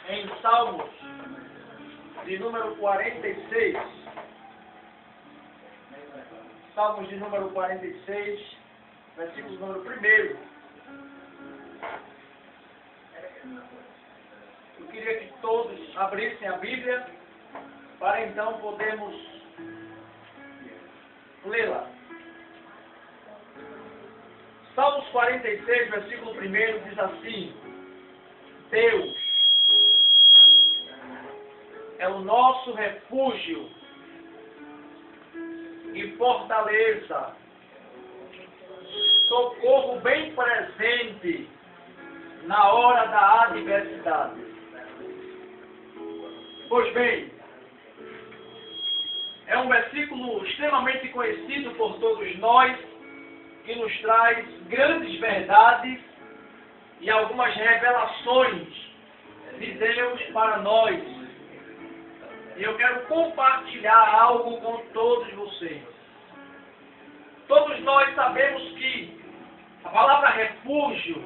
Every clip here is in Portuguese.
em Salmos de número 46. Salmos de número 46, versículo número 1. Eu queria que todos abrissem a Bíblia para então podermos lê-la. Salmos 46, versículo 1 diz assim: Deus é o nosso refúgio e fortaleza, socorro bem presente na hora da adversidade. Pois bem, é um versículo extremamente conhecido por todos nós, que nos traz grandes verdades e algumas revelações de Deus para nós. E eu quero compartilhar algo com todos vocês. Todos nós sabemos que a palavra refúgio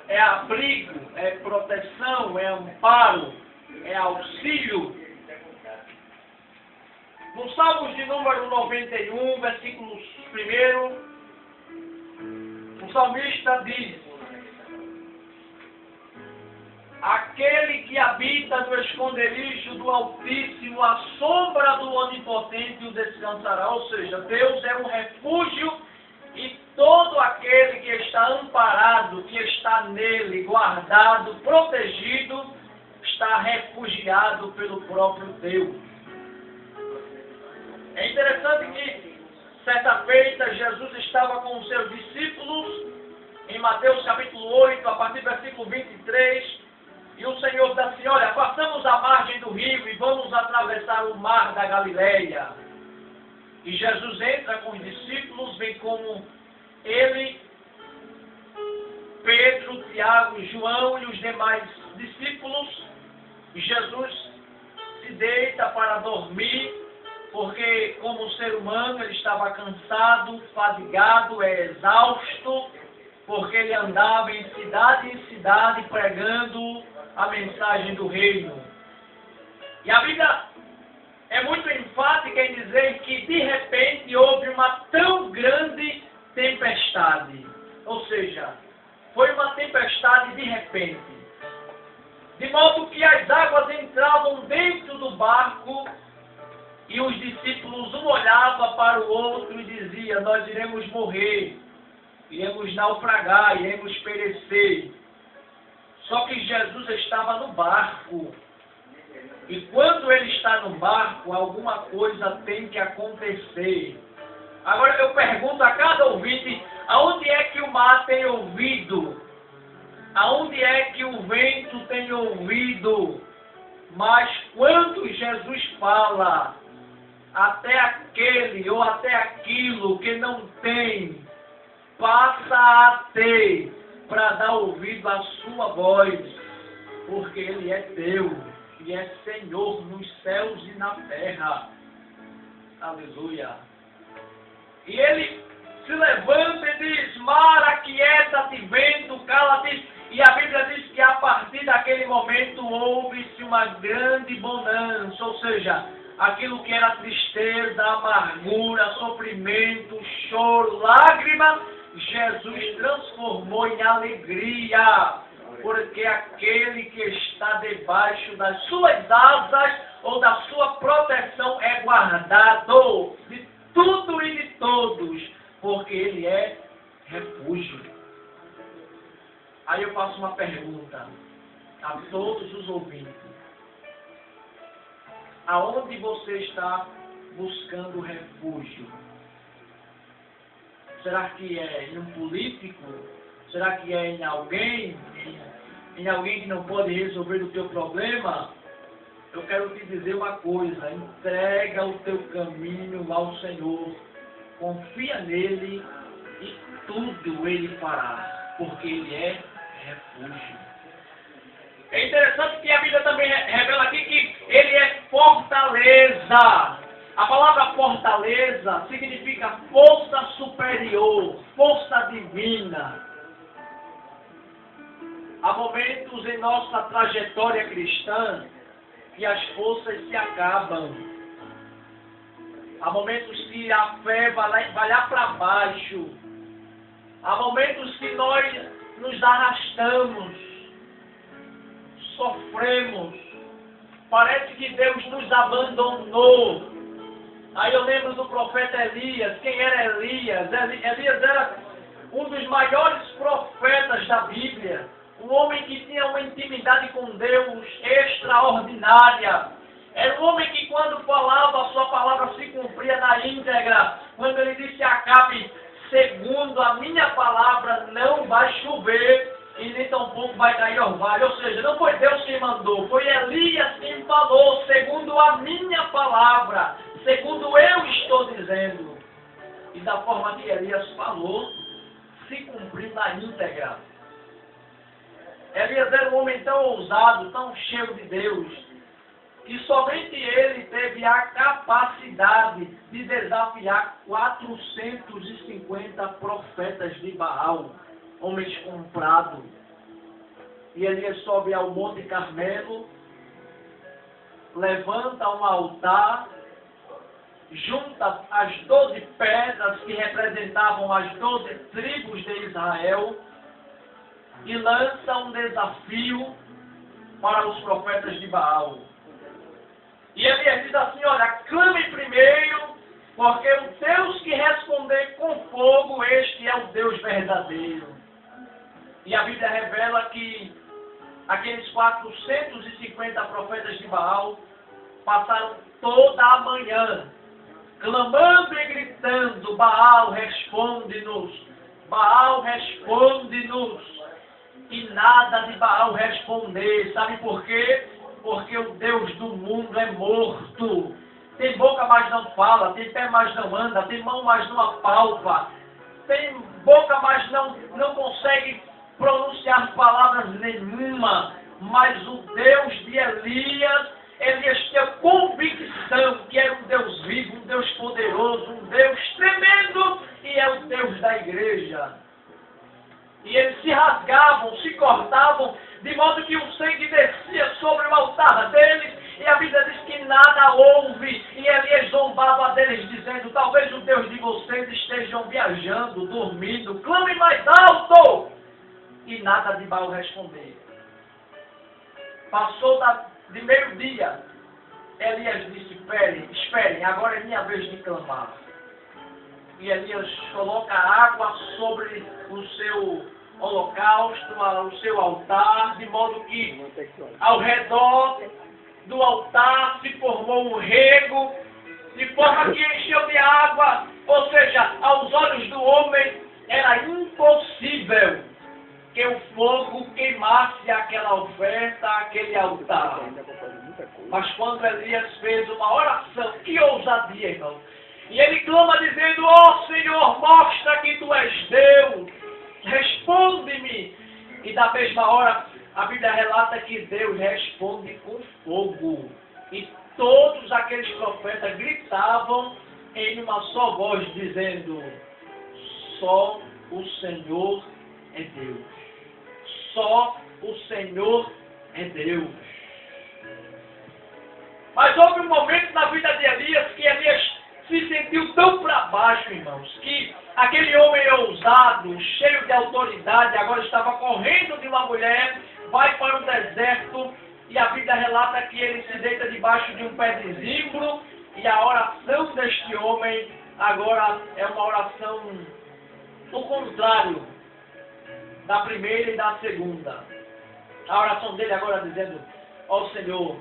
é abrigo, é proteção, é amparo, é auxílio. No Salmos de número 91, versículo 1, o salmista diz: aquele que habita no esconderijo do Altíssimo, à sombra do Onipotente o descansará. Ou seja, Deus é um refúgio e todo aquele que está amparado, que está nele, guardado, protegido, está refugiado pelo próprio Deus. É interessante que, certa feita, Jesus estava com os seus discípulos, em Mateus capítulo 8, a partir do versículo 23, e o Senhor disse assim: olha, passamos a margem do rio e vamos atravessar o mar da Galileia. E Jesus entra com os discípulos, vem como ele, Pedro, Tiago, João e os demais discípulos. E Jesus se deita para dormir, porque como ser humano ele estava cansado, fadigado, exausto, porque ele andava em cidade pregando a mensagem do reino. E a Bíblia é muito enfática em dizer que de repente houve uma tão grande tempestade. Ou seja, foi uma tempestade de repente. De modo que as águas entravam dentro do barco e os discípulos um olhava para o outro e dizia: nós iremos morrer, iremos naufragar, iremos perecer. Só que Jesus estava no barco. E quando ele está no barco, alguma coisa tem que acontecer. Agora eu pergunto a cada ouvinte: aonde é que o mar tem ouvido? Aonde é que o vento tem ouvido? Mas quando Jesus fala, até aquele ou até aquilo que não tem, passa a ter, para dar ouvido à sua voz, porque Ele é Deus e é Senhor nos céus e na terra. Aleluia. E Ele se levanta e diz: mar, aquieta-te, vento, cala-te. E a Bíblia diz que a partir daquele momento houve-se uma grande bonança, ou seja, aquilo que era tristeza, amargura, sofrimento, choro, lágrima, Jesus transformou em alegria, porque aquele que está debaixo das suas asas ou da sua proteção é guardado de tudo e de todos, porque Ele é refúgio. Aí eu faço uma pergunta a todos os ouvintes: aonde você está buscando refúgio? Será que é em um político? Será que é em alguém? Em alguém que não pode resolver o teu problema? Eu quero te dizer uma coisa: entrega o teu caminho ao Senhor, confia nele e tudo Ele fará, porque Ele é refúgio. É interessante que a Bíblia também revela aqui que Ele é fortaleza. A palavra fortaleza significa força superior, força divina. Há momentos em nossa trajetória cristã que as forças se acabam. Há momentos que a fé vai lá para baixo. Há momentos que nós nos arrastamos, sofremos. Parece que Deus nos abandonou. Aí eu lembro do profeta Elias. Quem era Elias? Elias era um dos maiores profetas da Bíblia. Um homem que tinha uma intimidade com Deus extraordinária. Era um homem que quando falava, a sua palavra se cumpria na íntegra. Quando ele disse a Acabe, segundo a minha palavra, não vai chover e nem tampouco vai cair orvalho. Ou seja, não foi Deus quem mandou, foi Elias quem falou, segundo a minha palavra, segundo eu estou dizendo. E da forma que Elias falou, se cumpriu na íntegra. Elias era um homem tão ousado, tão cheio de Deus, que somente ele teve a capacidade de desafiar 450 profetas de Baal, homens comprados. E Elias sobe ao Monte Carmelo, levanta um altar, junta as 12 pedras que representavam as 12 tribos de Israel e lança um desafio para os profetas de Baal. E Elias diz assim, olha, clame primeiro, porque o Deus que responder com fogo, este é o Deus verdadeiro. E a Bíblia revela que aqueles 450 profetas de Baal passaram toda a manhã clamando e gritando, Baal, responde-nos, Baal, responde-nos. E nada de Baal responder. Sabe por quê? Porque o Deus do mundo é morto. Tem boca, mas não fala. Tem pé, mas não anda. Tem mão, mas não apalpa. Tem boca, mas não consegue pronunciar palavras nenhuma. Mas o Deus de Elias tinha convicção que era um Deus vivo, um Deus poderoso, um Deus tremendo, e é o Deus da igreja. E eles se rasgavam, se cortavam, de modo que o sangue descia sobre o altar deles, e a Bíblia diz que nada houve, e Elias zombava deles, dizendo, talvez o Deus de vocês estejam viajando, dormindo, clame mais alto! E nada de Baal responder. Passou de meio-dia, Elias disse, esperem, agora é minha vez de clamar. E Elias coloca água sobre o seu holocausto, o seu altar, de modo que ao redor do altar se formou um rego, de forma que encheu de água, ou seja, aos olhos do homem era impossível que o fogo queimasse aquela oferta, aquele altar. Mas quando Elias fez uma oração, que ousadia, irmão! E ele clama dizendo, ó Senhor, mostra que Tu és Deus, responde-me. E da mesma hora, a Bíblia relata que Deus responde com fogo. E todos aqueles profetas gritavam em uma só voz, dizendo, só o Senhor é Deus. Só o Senhor é Deus. Mas houve um momento na vida de Elias que Elias se sentiu tão para baixo, irmãos, que aquele homem ousado, cheio de autoridade, agora estava correndo de uma mulher, vai para o deserto, e a Bíblia relata que ele se deita debaixo de um pé de zimbro, e a oração deste homem agora é uma oração do contrário da primeira e da segunda. A oração dele agora dizendo, ó Senhor,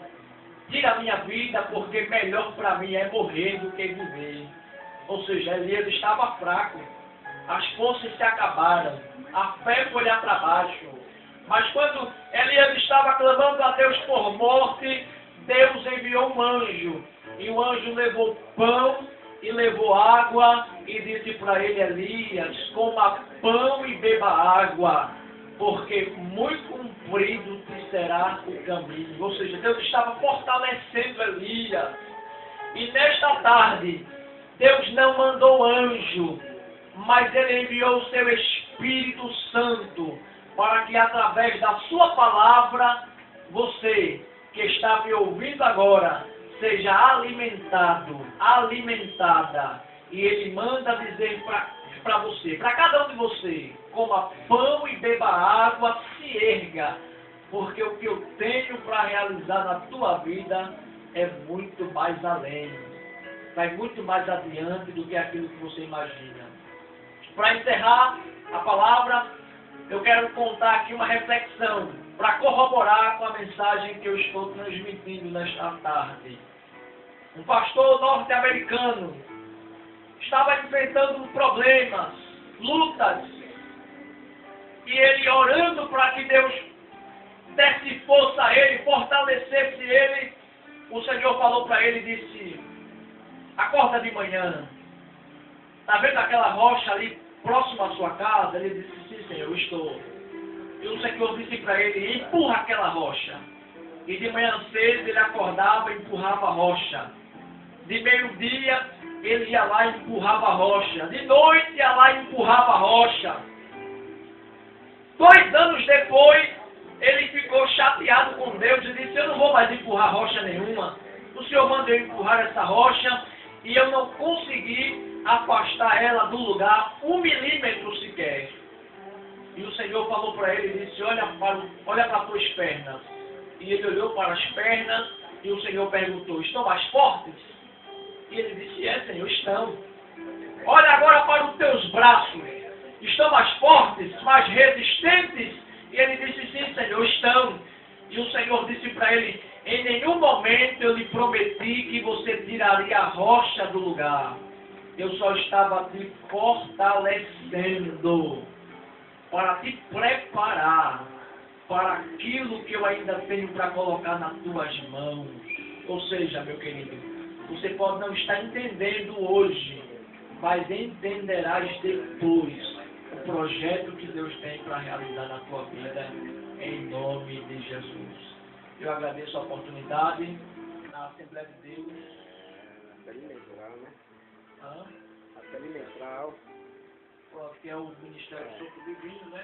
tira a minha vida, porque melhor para mim é morrer do que viver. Ou seja, Elias estava fraco, as forças se acabaram, a fé foi lá para baixo. Mas quando Elias estava clamando a Deus por morte, Deus enviou um anjo, e o anjo levou pão e levou água, e disse para ele, Elias, coma pão e beba água, porque muito comprido te será o caminho. Ou seja, Deus estava fortalecendo Elias. E nesta tarde, Deus não mandou anjo, mas Ele enviou o seu Espírito Santo para que através da sua palavra, você que está me ouvindo agora, seja alimentado, alimentada. E Ele manda dizer para você, para cada um de você, coma pão e beba água, se erga, porque o que eu tenho para realizar na tua vida é muito mais além, vai muito mais adiante do que aquilo que você imagina. Para encerrar a palavra, eu quero contar aqui uma reflexão para corroborar com a mensagem que eu estou transmitindo nesta tarde. Um pastor norte-americano estava enfrentando problemas, lutas, e ele orando para que Deus desse força a ele, fortalecesse ele. O Senhor falou para ele e disse: acorda de manhã, está vendo aquela rocha ali próximo à sua casa? Ele disse: sim, Senhor, eu estou. E o Senhor disse para ele: empurra aquela rocha. E de manhã cedo ele acordava e empurrava a rocha. De meio-dia ele ia lá e empurrava a rocha. De noite ia lá e empurrava a rocha. 2 anos depois, ele ficou chateado com Deus e disse: eu não vou mais empurrar rocha nenhuma. O Senhor mandou eu empurrar essa rocha e eu não consegui afastar ela do lugar 1 milímetro sequer. E o Senhor falou para ele e disse: olha para as tuas pernas. E ele olhou para as pernas e o Senhor perguntou: estão mais fortes? E ele disse: é, Senhor, estão. Olha agora para os teus braços. Estão mais fortes, mais resistentes? E ele disse: sim, Senhor, estão. E o Senhor disse para ele: em nenhum momento eu lhe prometi que você tiraria a rocha do lugar. Eu só estava te fortalecendo para te preparar para aquilo que eu ainda tenho para colocar nas tuas mãos. Ou seja, meu querido, você pode não estar entendendo hoje, mas entenderás depois o projeto que Deus tem para realizar na tua vida, em nome de Jesus. Eu agradeço a oportunidade na Assembleia de Deus. Perimetral, né? Hã? A perimetral. Que é o Ministério do Sopro Divino, né?